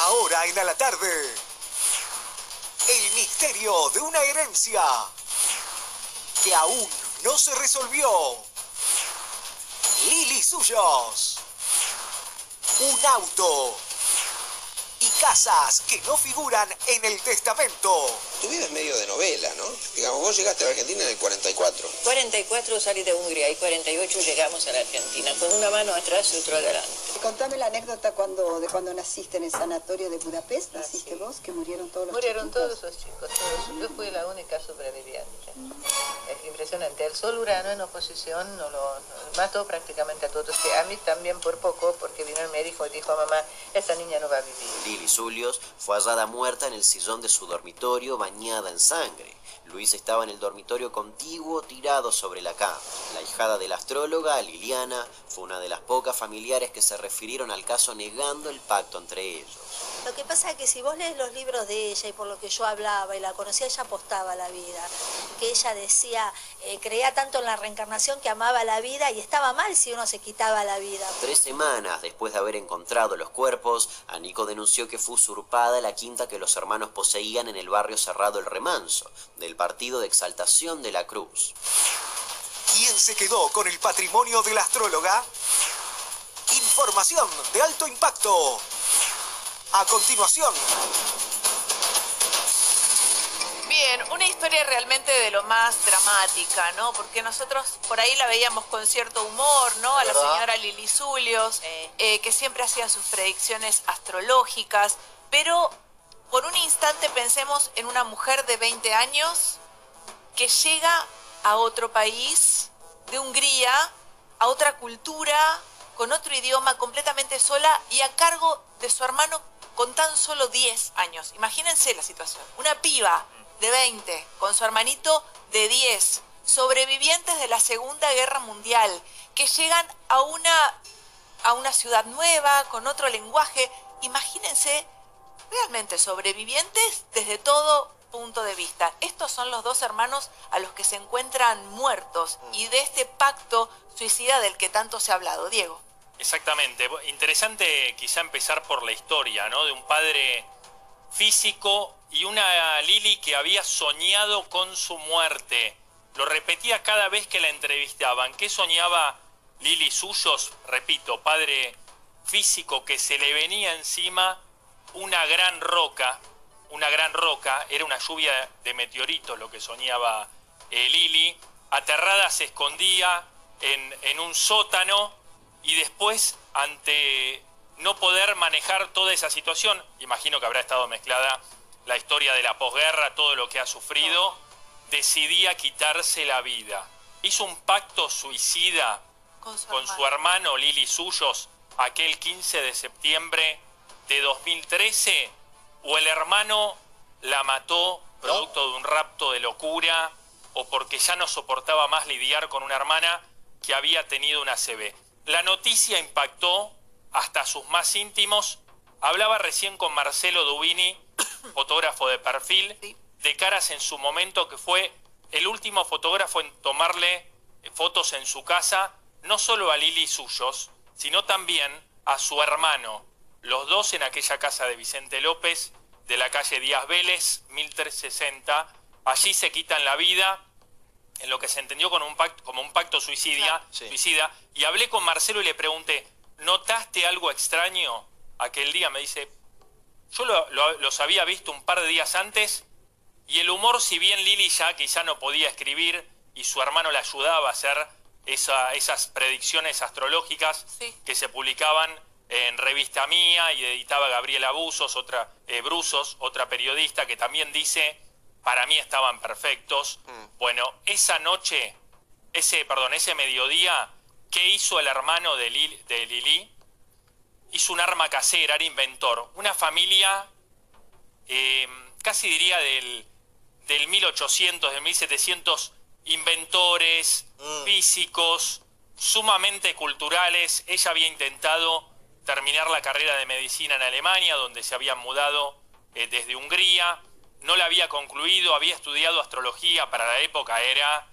Ahora en A la Tarde, el misterio de una herencia que aún no se resolvió. Lili Suyos. Un auto y casas que no figuran en el testamento. Tu vida es medio de novela, ¿no? Digamos, vos llegaste a la Argentina en el 44. 44 salí de Hungría y 48 llegamos a la Argentina, con una mano atrás y otra adelante. Contame la anécdota de cuando naciste en el sanatorio de Budapest. ¿Naciste sí. Vos? Que murieron todos los Murieron chiquitos. todos los chicos, todos. Yo fui la única sobreviviente. Es impresionante. El sol Urano en oposición nos mató prácticamente a todos. Que a mí también por poco, porque vino el médico y dijo a mamá, esta niña no va a vivir. Lili Suyos fue hallada muerta en el sillón de su dormitorio, bañada en sangre. Luis estaba en el dormitorio contiguo, tirado sobre la cama. La hijada de la astróloga, Liliana, fue una de las pocas familiares que se refirieron al caso negando el pacto entre ellos. Lo que pasa es que si vos lees los libros de ella y por lo que yo hablaba y la conocía, ella apostaba a la vida. Que ella decía, creía tanto en la reencarnación que amaba la vida y estaba mal si uno se quitaba la vida. 3 semanas después de haber encontrado los cuerpos, Anico denunció que fue usurpada la quinta que los hermanos poseían en el barrio cerrado El Remanso, del Partido de Exaltación de la Cruz. ¿Quién se quedó con el patrimonio de la astróloga? Información de alto impacto. A continuación. Bien, una historia realmente de lo más dramática, ¿no? Porque nosotros por ahí la veíamos con cierto humor, ¿no? A la señora Lili Suyos, que siempre hacía sus predicciones astrológicas, pero por un instante pensemos en una mujer de 20 años que llega a otro país, de Hungría, a otra cultura, con otro idioma, completamente sola y a cargo de su hermano con tan solo 10 años. Imagínense la situación. Una piba de 20 con su hermanito de 10, sobrevivientes de la Segunda Guerra Mundial, que llegan a una ciudad nueva, con otro lenguaje. Imagínense, realmente sobrevivientes desde todo punto de vista. Estos son los dos hermanos a los que se encuentran muertos y de este pacto suicida del que tanto se ha hablado. Diego. Exactamente. Interesante quizá empezar por la historia, ¿no? De un padre físico y una Lili que había soñado con su muerte. Lo repetía cada vez que la entrevistaban. ¿Qué soñaba Lili Suyos? Repito, padre físico que se le venía encima una gran roca, era una lluvia de meteoritos lo que soñaba Lili. Aterrada se escondía en un sótano y después, ante no poder manejar toda esa situación, imagino que habrá estado mezclada la historia de la posguerra, todo lo que ha sufrido, decidía quitarse la vida. Hizo un pacto suicida con su hermano Lili Suyos aquel 15 de septiembre de 2013, o el hermano la mató producto de un rapto de locura o porque ya no soportaba más lidiar con una hermana que había tenido una ACV. La noticia impactó hasta sus más íntimos. Hablaba recién con Marcelo Dubini, fotógrafo de perfil, de Caras en su momento, que fue el último fotógrafo en tomarle fotos en su casa, no solo a Lili Suyos, sino también a su hermano. Los dos en aquella casa de Vicente López, de la calle Díaz Vélez, 1360. Allí se quitan la vida, en lo que se entendió como un pacto suicida. Y hablé con Marcelo y le pregunté, ¿notaste algo extraño aquel día? Me dice, yo los había visto un par de días antes y el humor, si bien Lili ya quizá no podía escribir y su hermano la ayudaba a hacer esas predicciones astrológicas que se publicaban en Revista Mía y editaba Gabriela Buzos, otra periodista que también dice, para mí estaban perfectos. Bueno, esa noche, ese mediodía, ¿qué hizo el hermano de Lili? Hizo un arma casera, era inventor. Una familia, casi diría del 1800, del 1700, inventores, físicos, sumamente culturales. Ella había intentado terminar la carrera de medicina en Alemania, donde se habían mudado desde Hungría. No la había concluido, había estudiado astrología. Para la época era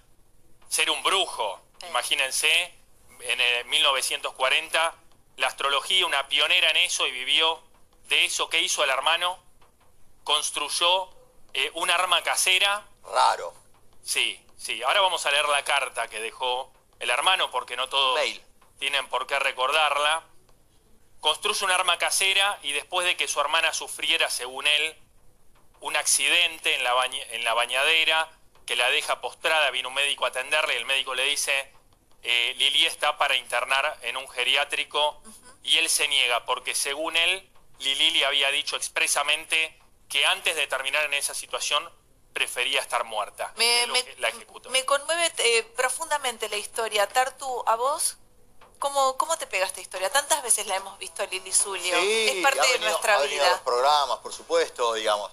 ser un brujo. Imagínense, en 1940, la astrología, una pionera en eso, y vivió de eso que hizo el hermano, construyó un arma casera. Raro. Sí, sí. Ahora vamos a leer la carta que dejó el hermano, porque no todos tienen por qué recordarla. Construye un arma casera y después de que su hermana sufriera, según él, un accidente en la bañadera que la deja postrada, viene un médico a atenderle y el médico le dice, Lili está para internar en un geriátrico, y él se niega porque según él, Lili le había dicho expresamente que antes de terminar en esa situación prefería estar muerta. La ejecutó. Me conmueve profundamente la historia. Tartu, ¿a vos? ¿Cómo te pega esta historia? Tantas veces la hemos visto a Lili Zulio. Sí, es parte de nuestra ha venido a vida. los programas, por supuesto, digamos.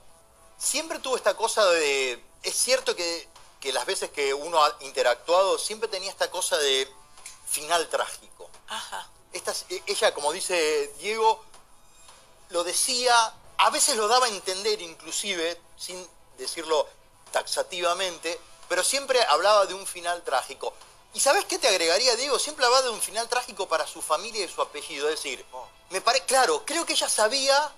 Siempre tuvo esta cosa de... Es cierto que las veces que uno ha interactuado, siempre tenía esta cosa de final trágico. Ajá. Ella, como dice Diego, lo decía, a veces lo daba a entender inclusive, sin decirlo taxativamente, pero siempre hablaba de un final trágico. ¿Y sabes qué te agregaría, Diego? Siempre hablaba de un final trágico para su familia y su apellido. Es decir, claro, creo que ella sabía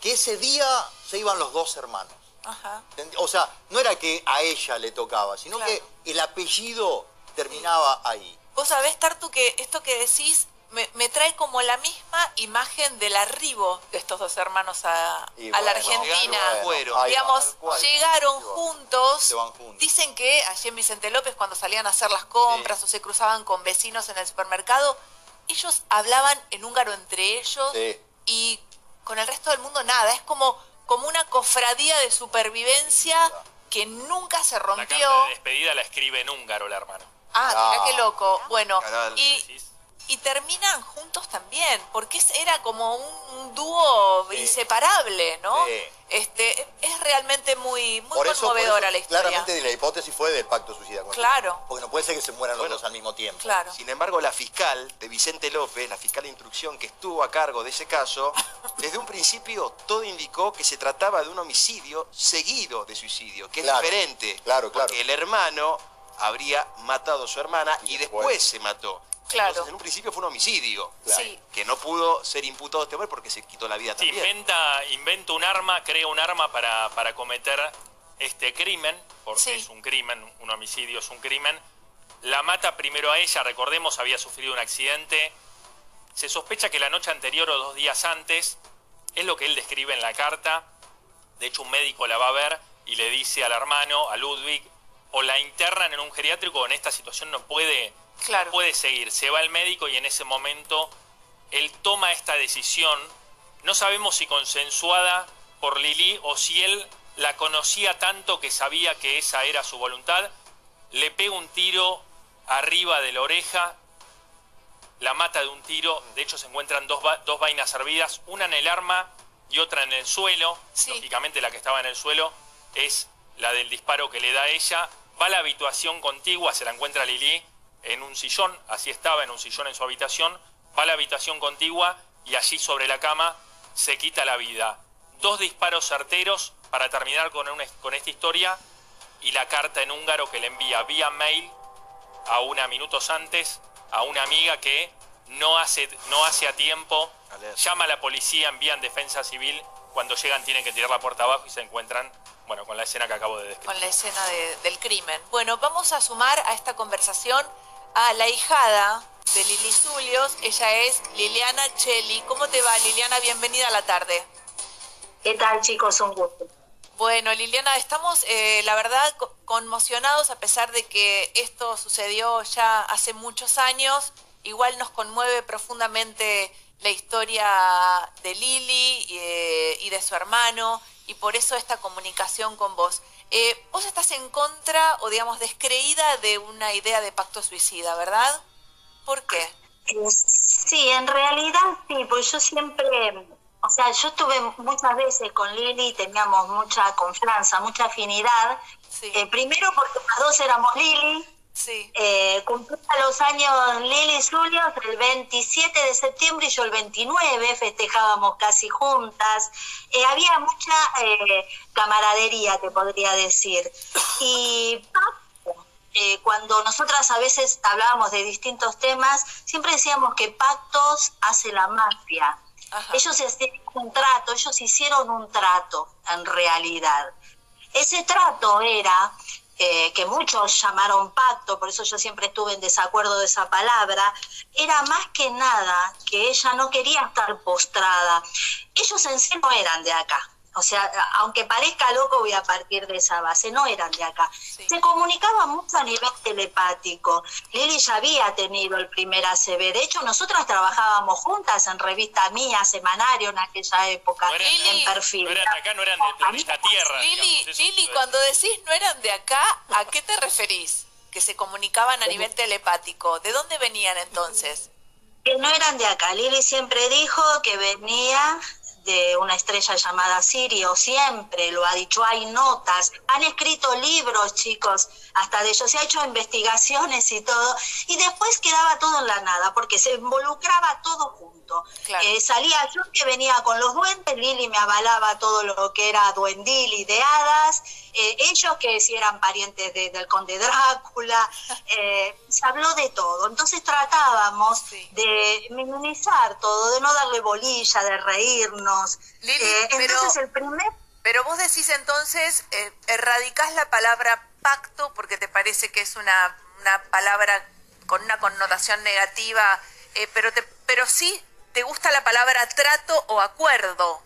que ese día se iban los dos hermanos. Ajá. O sea, no era que a ella le tocaba, sino que el apellido terminaba ahí. Vos sabés, Tartu, que esto que decís me trae como la misma imagen del arribo de estos dos hermanos a la Argentina. Digamos, llegaron juntos. Se van juntos. Dicen que allí en Vicente López, cuando salían a hacer las compras o se cruzaban con vecinos en el supermercado, ellos hablaban en húngaro entre ellos y con el resto del mundo nada. Es como una cofradía de supervivencia que nunca se rompió. La carta de despedida la escribe en húngaro la hermana. Mirá qué loco. Bueno, y terminan juntos también, porque era como un dúo inseparable, ¿no? Sí. Es realmente muy conmovedora la historia. Claramente la hipótesis fue del pacto suicida. Claro. Porque no puede ser que se mueran los dos al mismo tiempo. Claro. Sin embargo, la fiscal de Vicente López, la fiscal de instrucción que estuvo a cargo de ese caso, desde un principio todo indicó que se trataba de un homicidio seguido de suicidio, que es diferente. Claro. Porque el hermano habría matado a su hermana y después se mató. Claro. Entonces, en un principio fue un homicidio. Sí. Que no pudo ser imputado este hombre porque se quitó la vida también. Inventa un arma, crea un arma para cometer este crimen, porque es un crimen, un homicidio es un crimen. La mata primero a ella, recordemos, había sufrido un accidente. Se sospecha que la noche anterior o 2 días antes, es lo que él describe en la carta. De hecho, un médico la va a ver y le dice al hermano, a Ludwig, o la internan en un geriátrico o en esta situación no puede seguir. Se va el médico y en ese momento él toma esta decisión. No sabemos si consensuada por Lili o si él la conocía tanto que sabía que esa era su voluntad. Le pega un tiro arriba de la oreja, la mata de un tiro. De hecho se encuentran dos vainas hervidas, una en el arma y otra en el suelo. Lógicamente la que estaba en el suelo es la del disparo que le da a ella. Va a la habitación contigua, se la encuentra Lili en un sillón, así estaba, en un sillón en su habitación. Va a la habitación contigua y allí sobre la cama se quita la vida. 2 disparos certeros para terminar con esta historia, y la carta en húngaro que le envía vía mail a minutos antes a una amiga que no hace a tiempo, llama a la policía, envían defensa civil. Cuando llegan tienen que tirar la puerta abajo y se encuentran, bueno, con la escena que acabo de describir. Con la escena del crimen. Bueno, vamos a sumar a esta conversación a la hijada de Lili Zulios. Ella es Liliana Cheli. ¿Cómo te va, Liliana? Bienvenida a la tarde. ¿Qué tal, chicos? Un gusto. Bueno, Liliana, estamos, la verdad, conmocionados, a pesar de que esto sucedió ya hace muchos años. Igual nos conmueve profundamente la historia de Lili y de su hermano, y por eso esta comunicación con vos. Vos estás en contra, o digamos, descreída de una idea de pacto suicida, ¿verdad? ¿Por qué? Sí, en realidad sí, pues yo siempre... O sea, yo estuve muchas veces con Lili, teníamos mucha confianza, mucha afinidad. Sí. Primero porque las dos éramos Lili. Sí. Cumplía los años Lili Zulios el 27 de septiembre y yo el 29, festejábamos casi juntas. Había mucha camaradería, te podría decir. Y cuando nosotras a veces hablábamos de distintos temas, siempre decíamos que pactos hace la mafia. Ellos hicieron un trato en realidad. Ese trato era, que muchos llamaron pacto, por eso yo siempre estuve en desacuerdo de esa palabra, era más que nada que ella no quería estar postrada. Ellos en sí no eran de acá. O sea, aunque parezca loco, voy a partir de esa base, no eran de acá. Sí. Se comunicaban mucho a nivel telepático. Lili ya había tenido el primer ACV. De hecho, nosotras trabajábamos juntas en revista mía, semanario en aquella época, en perfil. No eran de acá, no eran del planeta Tierra. Lili, cuando decís no eran de acá, ¿a qué te referís? Que se comunicaban a nivel telepático. ¿De dónde venían entonces? Que no eran de acá. Lili siempre dijo que venía de una estrella llamada Sirio, siempre lo ha dicho, hay notas, han escrito libros, chicos, hasta de ellos, se ha hecho investigaciones y todo, y después quedaba todo en la nada, porque se involucraba todo junto. Claro. Salía yo que venía con los duendes, Lili me avalaba todo lo que era duendil y de hadas, ellos que si eran parientes del conde Drácula, se habló de todo. Entonces tratábamos de minimizar todo, de no darle bolilla, de reírnos. Lili, entonces pero vos decís entonces, erradicás la palabra pacto porque te parece que es una palabra con una connotación negativa, pero sí te gusta la palabra trato o acuerdo,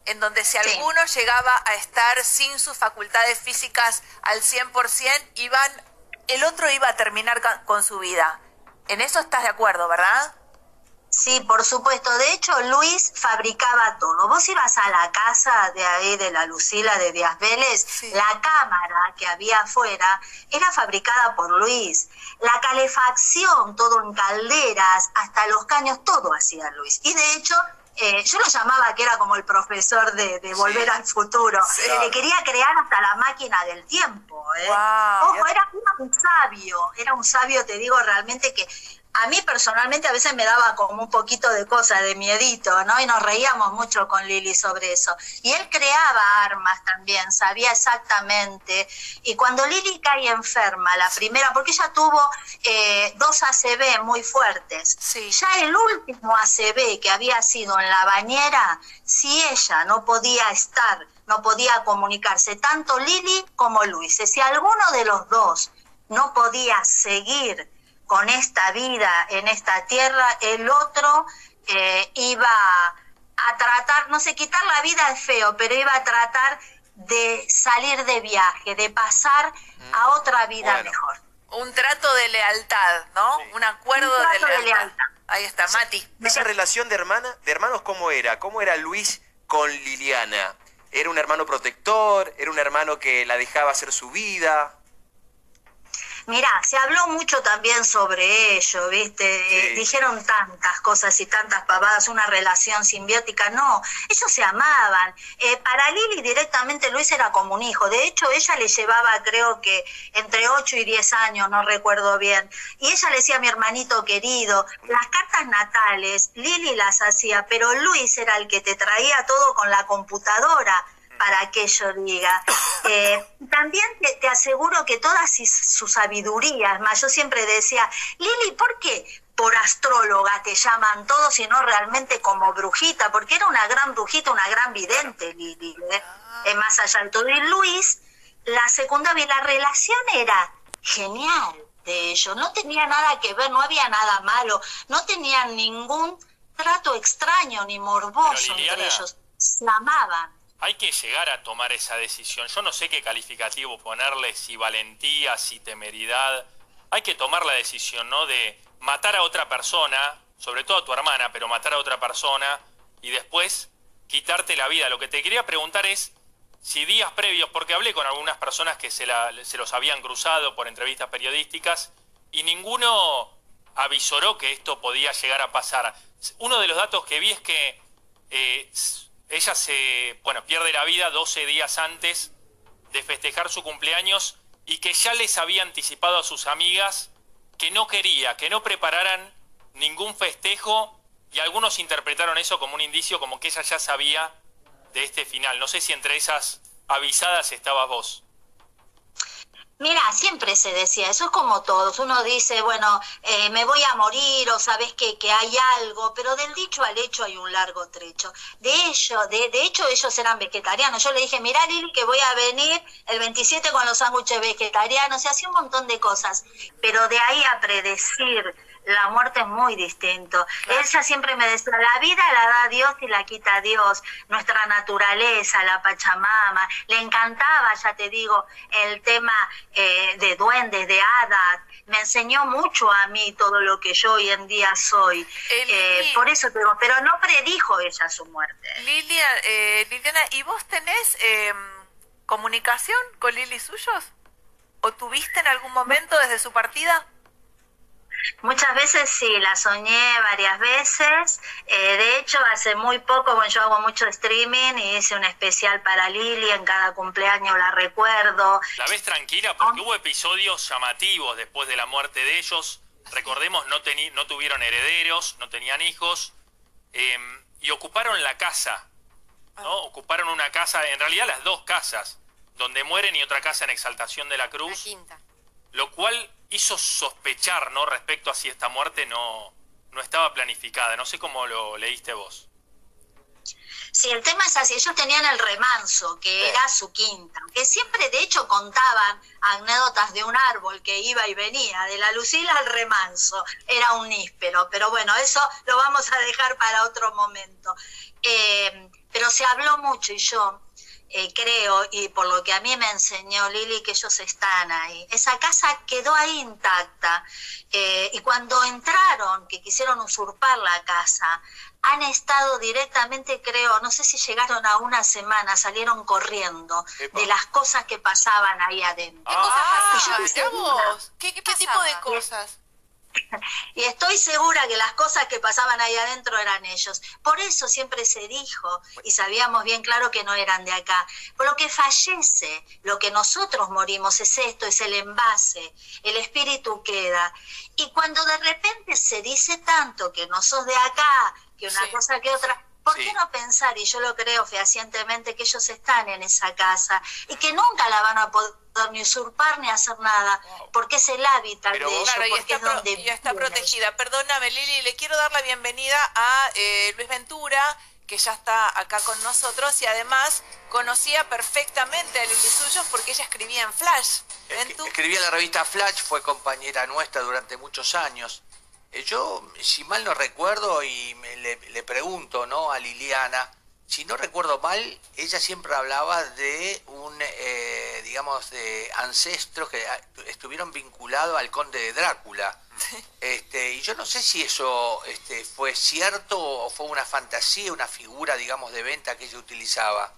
en donde si alguno llegaba a estar sin sus facultades físicas al 100%, el otro iba a terminar con su vida. En eso estás de acuerdo, ¿verdad? Sí, por supuesto. De hecho, Luis fabricaba todo. Vos ibas a la casa de ahí, de la Lucila de Díaz Vélez, la cámara que había afuera era fabricada por Luis. La calefacción, todo en calderas, hasta los caños, todo hacía Luis. Y de hecho, yo lo llamaba que era como el profesor de Volver al Futuro. Le quería crear hasta la máquina del tiempo. Wow. Ojo, era un sabio, te digo, realmente que a mí personalmente a veces me daba como un poquito de cosa, de miedito, ¿no? Y nos reíamos mucho con Lili sobre eso. Y él creaba armas también, sabía exactamente. Y cuando Lili cae enferma, la primera, porque ella tuvo 2 ACV muy fuertes. Sí. Ya el último ACV que había sido en la bañera, si ella no podía estar, no podía comunicarse, tanto Lili como Luis, si alguno de los dos no podía seguir con esta vida en esta tierra, el otro iba a tratar, no sé, quitar la vida es feo, pero iba a tratar de salir de viaje, de pasar a otra vida mejor. Un trato de lealtad, ¿no? Sí. Un acuerdo de lealtad. Ahí está, Mati. Esa relación de hermanos, ¿cómo era? ¿Cómo era Luis con Liliana? ¿Era un hermano protector? ¿Era un hermano que la dejaba hacer su vida? Mirá, se habló mucho también sobre ello, ¿viste? Sí. Dijeron tantas cosas y tantas pavadas, una relación simbiótica. No, ellos se amaban. Para Lili directamente Luis era como un hijo. De hecho, ella le llevaba, creo que entre 8 y 10 años, no recuerdo bien. Y ella le decía, mi hermanito querido. Las cartas natales, Lili las hacía, pero Luis era el que te traía todo con la computadora para que yo diga. También te aseguro que toda su sabiduría, más yo siempre decía, Lili, ¿por qué por astróloga te llaman todos y no realmente como brujita? Porque era una gran brujita, una gran vidente, Lili, más allá de todo. Y Luis, la secundaria, y la relación era genial de ellos, no tenía nada que ver, no había nada malo, no tenían ningún trato extraño ni morboso entre ellos, se amaban. Hay que llegar a tomar esa decisión. Yo no sé qué calificativo ponerle, si valentía, si temeridad. Hay que tomar la decisión, ¿no? De matar a otra persona, sobre todo a tu hermana, pero matar a otra persona y después quitarte la vida. Lo que te quería preguntar es si días previos, porque hablé con algunas personas que se los habían cruzado por entrevistas periodísticas y ninguno avisoró que esto podía llegar a pasar. Uno de los datos que vi es que ella pierde la vida 12 días antes de festejar su cumpleaños y que ya les había anticipado a sus amigas que no quería, que no prepararan ningún festejo y algunos interpretaron eso como un indicio, como que ella ya sabía de este final. No sé si entre esas avisadas estabas vos. Mira, siempre se decía, eso es como todos, uno dice, bueno, me voy a morir o sabes que hay algo, pero del dicho al hecho hay un largo trecho. De hecho ellos eran vegetarianos, yo le dije, mira Lili que voy a venir el 27 con los sándwiches vegetarianos, se hacía un montón de cosas, pero de ahí a predecir la muerte es muy distinto. Ella siempre me decía, la vida la da Dios y la quita Dios, nuestra naturaleza, la Pachamama. Le encantaba, ya te digo, el tema de duendes, de hadas. Me enseñó mucho a mí todo lo que yo hoy en día soy. Por eso te digo, pero no predijo ella su muerte. Liliana, ¿y vos tenés comunicación con Lili Suyos? ¿O tuviste en algún momento desde su partida? Muchas veces sí, la soñé varias veces. De hecho, hace muy poco, bueno, yo hago mucho streaming y hice un especial para Lili, en cada cumpleaños la recuerdo. ¿La ves tranquila? Porque hubo episodios llamativos después de la muerte de ellos. Recordemos, no tuvieron herederos, no tenían hijos, y ocuparon la casa, ¿no? Ocuparon una casa, en realidad las dos casas, donde mueren y otra casa en Exaltación de la Cruz. La quinta. Lo cual hizo sospechar, ¿no?, respecto a si esta muerte no estaba planificada. No sé cómo lo leíste vos. Sí, el tema es así, ellos tenían el remanso, que era su quinta, que siempre de hecho contaban anécdotas de un árbol que iba y venía, de la Lucila al remanso, era un níspero, pero bueno, eso lo vamos a dejar para otro momento. Pero se habló mucho y yo creo, y por lo que a mí me enseñó Lili, que ellos están ahí. Esa casa quedó ahí intacta, y cuando entraron, que quisieron usurpar la casa, han estado directamente, creo, no sé si llegaron a una semana, salieron corriendo de las cosas que pasaban ahí adentro. ¿Qué tipo de cosas? Y estoy segura que las cosas que pasaban ahí adentro eran ellos. Por eso siempre se dijo, y sabíamos bien claro que no eran de acá. Por lo que fallece, lo que nosotros morimos es esto, es el envase, el espíritu queda. Y cuando de repente se dice tanto que no sos de acá, que una cosa que otra, ¿por qué no pensar, y yo lo creo fehacientemente, que ellos están en esa casa y que nunca la van a poder ni usurpar ni hacer nada, porque es el hábitat de ellos, porque es donde ya está protegida. Perdóname, Lili, le quiero dar la bienvenida a Luis Ventura, que ya está acá con nosotros, y además conocía perfectamente a Lili Suyos porque ella escribía en Flash. Escribía en la revista Flash, fue compañera nuestra durante muchos años. Yo, si mal no recuerdo, y le pregunto, ¿no?, a Liliana, si no recuerdo mal, ella siempre hablaba de digamos, de ancestros que estuvieron vinculados al conde de Drácula. Y yo no sé si eso fue cierto o fue una fantasía, una figura, digamos, de venta que ella utilizaba.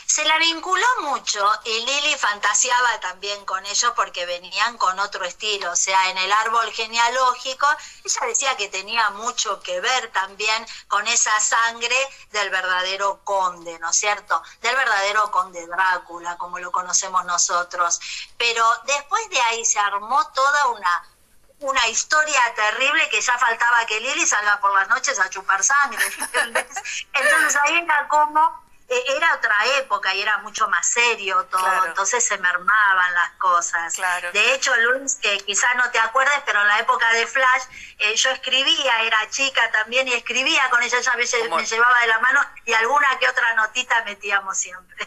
Se la vinculó mucho y Lili fantaseaba también con ellos porque venían con otro estilo, o sea, en el árbol genealógico ella decía que tenía mucho que ver también con esa sangre del verdadero conde, ¿no es cierto? Del verdadero conde Drácula, como lo conocemos nosotros. Pero después de ahí se armó toda una historia terrible que ya faltaba que Lili salga por las noches a chupar sangre. Entonces ahí era como... Era otra época y era mucho más serio todo, entonces se mermaban las cosas. De hecho, Luis, que quizás no te acuerdes, pero en la época de Flash, yo escribía, era chica también, y escribía con ella, ella me llevaba de la mano, y alguna que otra notita metíamos siempre.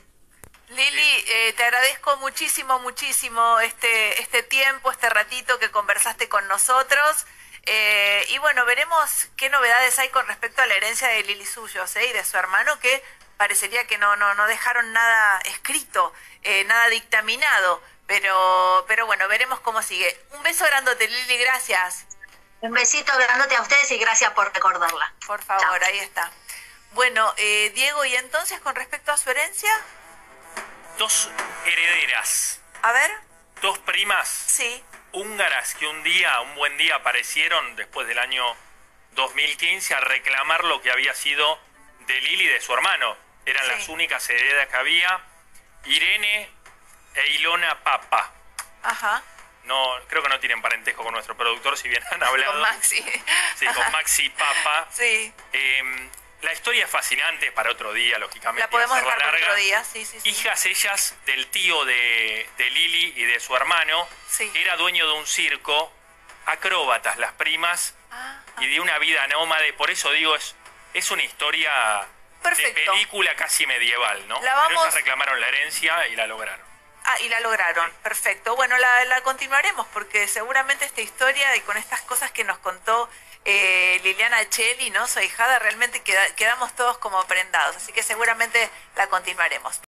Lili, te agradezco muchísimo, muchísimo este tiempo, este ratito que conversaste con nosotros. Y bueno, veremos qué novedades hay con respecto a la herencia de Lili Suyos, y de su hermano, que parecería que no dejaron nada escrito, nada dictaminado, pero bueno, veremos cómo sigue. Un beso grandote, Lili, gracias. Un besito grandote a ustedes y gracias por recordarla. Por favor, Chao. ahí está. Bueno, Diego, ¿y entonces con respecto a su herencia? 2 herederas. A ver. 2 primas. Sí. Húngaras que un buen día aparecieron después del año 2015 a reclamar lo que había sido de Lili y de su hermano. Eran las únicas herederas que había. Irene e Ilona Papa. Ajá. No, creo que no tienen parentesco con nuestro productor, si bien han hablado. Con Maxi. Sí, con Maxi Papa. Sí. La historia es fascinante para otro día, lógicamente. La podemos hacerla dejar para larga. otro día, sí. Hijas ellas del tío de Lili y de su hermano, que era dueño de un circo, acróbatas las primas, y de una vida nómade. Por eso digo, es una historia de película casi medieval, ¿no? Pero ellas reclamaron la herencia y la lograron. Y la lograron, perfecto. Bueno, la continuaremos porque seguramente esta historia y con estas cosas que nos contó Liliana Cheli, ¿no? Su ahijada, realmente quedamos todos como prendados. Así que seguramente la continuaremos.